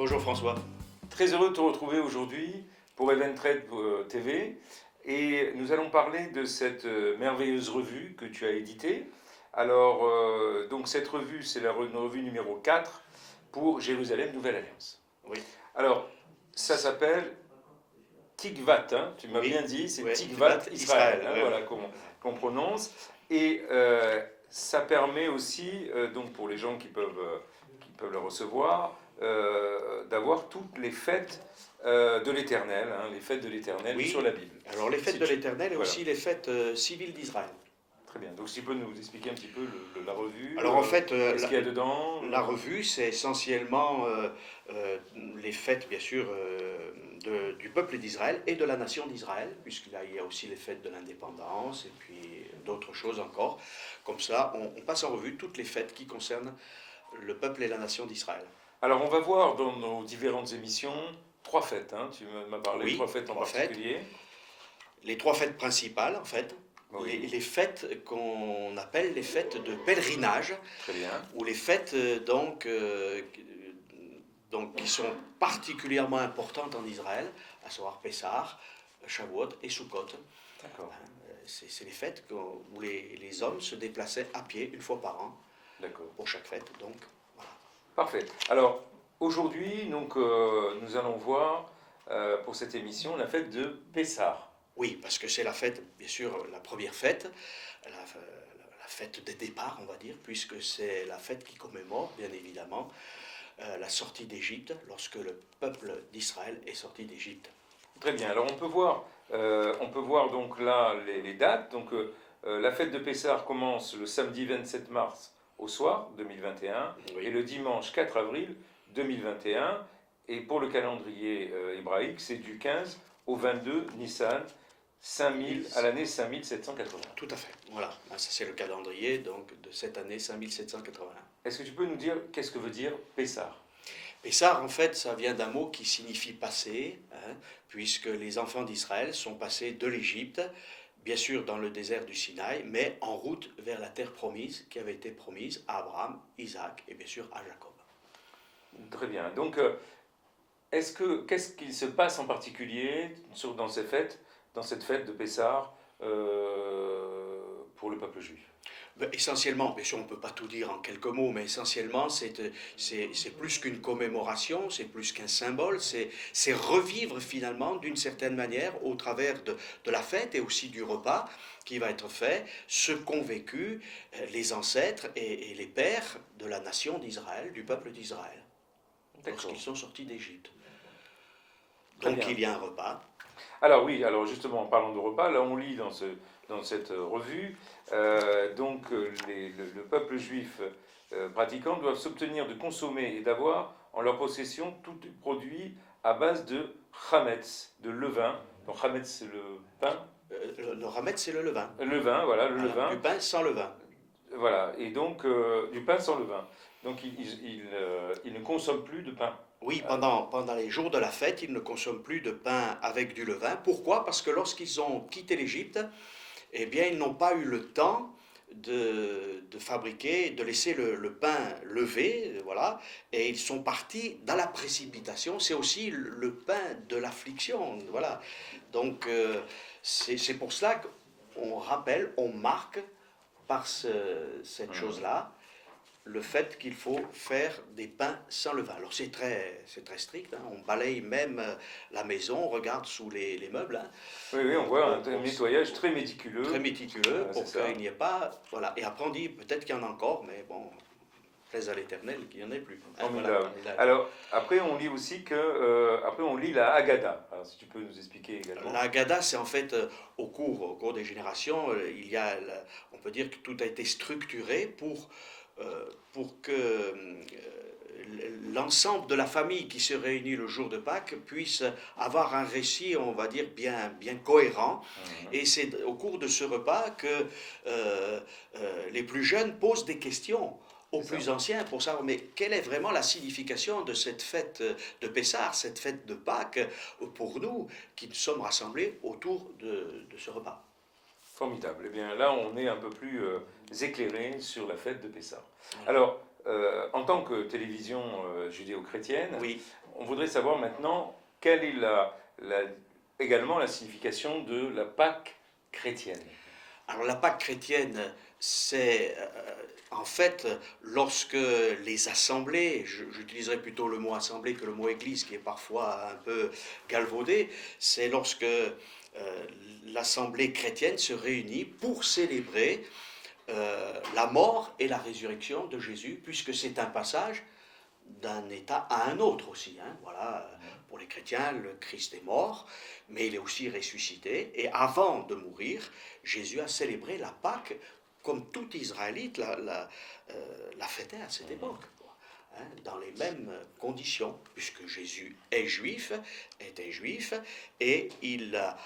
Bonjour François. Très heureux de te retrouver aujourd'hui pour Event Trade TV et nous allons parler de cette merveilleuse revue que tu as éditée. Alors, donc cette revue, c'est la revue numéro 4 pour Jérusalem Nouvelle Alliance. Oui. Alors, ça s'appelle Tikvat, hein, tu m'as bien dit, c'est Tikvat Israël, hein, voilà qu'on prononce. Et ça permet aussi, donc pour les gens qui peuvent le recevoir, d'avoir toutes les fêtes de l'Éternel, hein, les fêtes de l'Éternel sur la Bible. Alors les fêtes Si de l'Éternel et voilà. aussi les fêtes civiles d'Israël. Très bien, donc si tu peux nous expliquer un petit peu la revue, Alors en fait, qu'est-ce qu'il y a dedans la revue, c'est essentiellement les fêtes, bien sûr, du peuple d'Israël et de la nation d'Israël, puisqu'il y a aussi les fêtes de l'indépendance et puis d'autres choses encore. Comme ça, on passe en revue toutes les fêtes qui concernent le peuple et la nation d'Israël. Alors on va voir dans nos différentes émissions 3 fêtes, hein. Tu m'as parlé de 3 fêtes en particulier. Les 3 fêtes principales, en fait. Oui. Les fêtes qu'on appelle les fêtes de pèlerinage. Très bien. Ou les fêtes donc qui sont particulièrement importantes en Israël, à savoir Pessah, Shavuot et Sukkot. D'accord. C'est les fêtes où les hommes se déplaçaient à pied une fois par an. D'accord. Pour chaque fête, donc voilà. Parfait. Alors aujourd'hui, donc nous allons voir pour cette émission la fête de Pessah. Oui, parce que c'est la fête, bien sûr, la première fête, la fête des départs, on va dire, puisque c'est la fête qui commémore, bien évidemment, la sortie d'Égypte, lorsque le peuple d'Israël est sorti d'Égypte. Très bien. Alors on peut voir donc là les dates. Donc la fête de Pessah commence le samedi 27 mars au soir 2021 Oui. et le dimanche 4 avril 2021. Et pour le calendrier hébraïque, c'est du 15 au 22 Nissan. 5000 à l'année 5780. Tout à fait, voilà. Ça c'est le calendrier donc, de cette année 5781. Est-ce que tu peux nous dire qu'est-ce que veut dire Pessah? Pessah, en fait, ça vient d'un mot qui signifie passer, hein, puisque les enfants d'Israël sont passés de l'Égypte, bien sûr dans le désert du Sinaï, mais en route vers la terre promise qui avait été promise à Abraham, Isaac et bien sûr à Jacob. Très bien. Donc, qu'est-ce qu'il se passe en particulier dans cette fête de Pessah pour le peuple juif? Essentiellement, bien sûr on ne peut pas tout dire en quelques mots, mais essentiellement c'est plus qu'une commémoration, c'est plus qu'un symbole, c'est revivre finalement d'une certaine manière au travers de la fête et aussi du repas qui va être fait, ce qu'ont vécu les ancêtres et les pères de la nation d'Israël, du peuple d'Israël, lorsqu'ils sont sortis d'Égypte. Donc il y a un repas. Alors oui, alors justement, en parlant de repas, là on lit dans cette revue, le peuple juif pratiquant doivent s'obtenir de consommer et d'avoir en leur possession tout produit à base de chametz, de levain. Donc chametz c'est le pain. Le chametz c'est le levain. Le levain, voilà, le levain. Du pain sans levain. Voilà, et donc du pain sans levain. Donc ils ne consomment plus de pain. Oui, pendant les jours de la fête, ils ne consomment plus de pain avec du levain. Pourquoi? Parce que lorsqu'ils ont quitté l'Égypte, eh bien, ils n'ont pas eu le temps de fabriquer, de laisser le pain levé, voilà, et ils sont partis dans la précipitation. C'est aussi le pain de l'affliction, voilà. Donc, c'est pour cela qu'on rappelle, on marque par cette chose-là, le fait qu'il faut faire des pains sans levain. Alors c'est très strict, hein. On balaye même la maison, on regarde sous les meubles. Hein. Oui, on voit un nettoyage très méticuleux. Très méticuleux, pour qu'il n'y ait pas... Voilà. Et après on dit, peut-être qu'il y en a encore, mais bon, plaise à l'Éternel qu'il n'y en ait plus. Hein, voilà. Alors, après on lit aussi après on lit la Haggadah. Alors si tu peux nous expliquer également. La Haggadah, c'est en fait, au cours des générations, on peut dire que tout a été structuré pour que l'ensemble de la famille qui se réunit le jour de Pâques puisse avoir un récit, on va dire, bien cohérent. Et c'est au cours de ce repas que les plus jeunes posent des questions aux plus anciens pour savoir, mais quelle est vraiment la signification de cette fête de Pessah, cette fête de Pâques, pour nous qui nous sommes rassemblés autour de ce repas. Formidable. Eh bien là, on est un peu plus éclairé sur la fête de Pessah. Alors, en tant que télévision judéo-chrétienne, Oui. on voudrait savoir maintenant quelle est également la signification de la Pâque chrétienne. Alors la Pâque chrétienne, c'est en fait lorsque les assemblées, j'utiliserai plutôt le mot assemblée que le mot église qui est parfois un peu galvaudé, c'est lorsque l'assemblée chrétienne se réunit pour célébrer la mort et la résurrection de Jésus, puisque c'est un passage d'un état à un autre aussi. Hein. Voilà, pour les chrétiens, le Christ est mort, mais il est aussi ressuscité. Et avant de mourir, Jésus a célébré la Pâque comme tout Israélite la fêtait à cette époque. Hein, dans les mêmes conditions, puisque Jésus est juif, était juif, et il a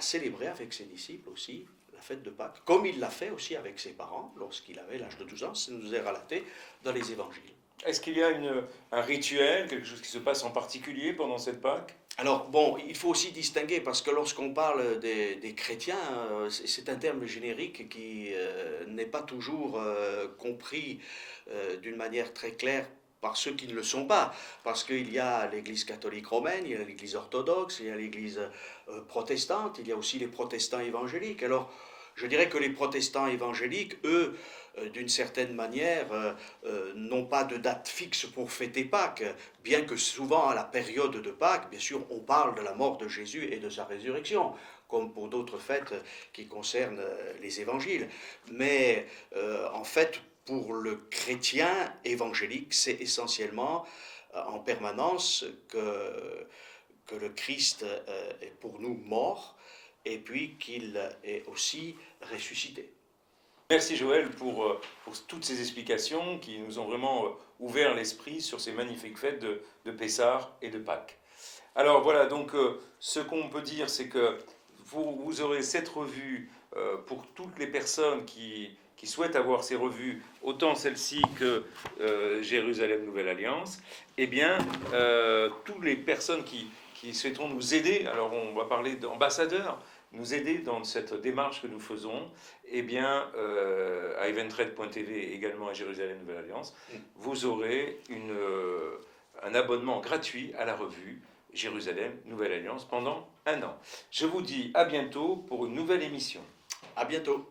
célébré avec ses disciples aussi la fête de Pâques, comme il l'a fait aussi avec ses parents lorsqu'il avait l'âge de 12 ans, ça nous est relaté dans les évangiles. Est-ce qu'il y a un rituel, quelque chose qui se passe en particulier pendant cette Pâque? Alors, bon, il faut aussi distinguer, parce que lorsqu'on parle des chrétiens, c'est un terme générique qui n'est pas toujours compris d'une manière très claire par ceux qui ne le sont pas, parce qu'il y a l'Église catholique romaine, il y a l'Église orthodoxe, il y a l'Église protestante, il y a aussi les protestants évangéliques. Alors, je dirais que les protestants évangéliques, eux, d'une certaine manière, n'ont pas de date fixe pour fêter Pâques, bien que souvent à la période de Pâques, bien sûr, on parle de la mort de Jésus et de sa résurrection, comme pour d'autres fêtes qui concernent les évangiles. Mais en fait, pour le chrétien évangélique, c'est essentiellement en permanence que le Christ est pour nous mort, et puis qu'il est aussi ressuscité. Merci Joël pour toutes ces explications qui nous ont vraiment ouvert l'esprit sur ces magnifiques fêtes de Pessah et de Pâques. Alors voilà, donc ce qu'on peut dire, c'est que vous aurez cette revue pour toutes les personnes qui souhaitent avoir ces revues, autant celle-ci que Jérusalem Nouvelle Alliance. Eh bien, toutes les personnes qui souhaiteront nous aider, alors on va parler d'ambassadeurs, nous aider dans cette démarche que nous faisons, eh bien, à eventred.tv et également à Jérusalem Nouvelle Alliance, vous aurez un abonnement gratuit à la revue Jérusalem Nouvelle Alliance pendant 1 an. Je vous dis à bientôt pour une nouvelle émission. À bientôt.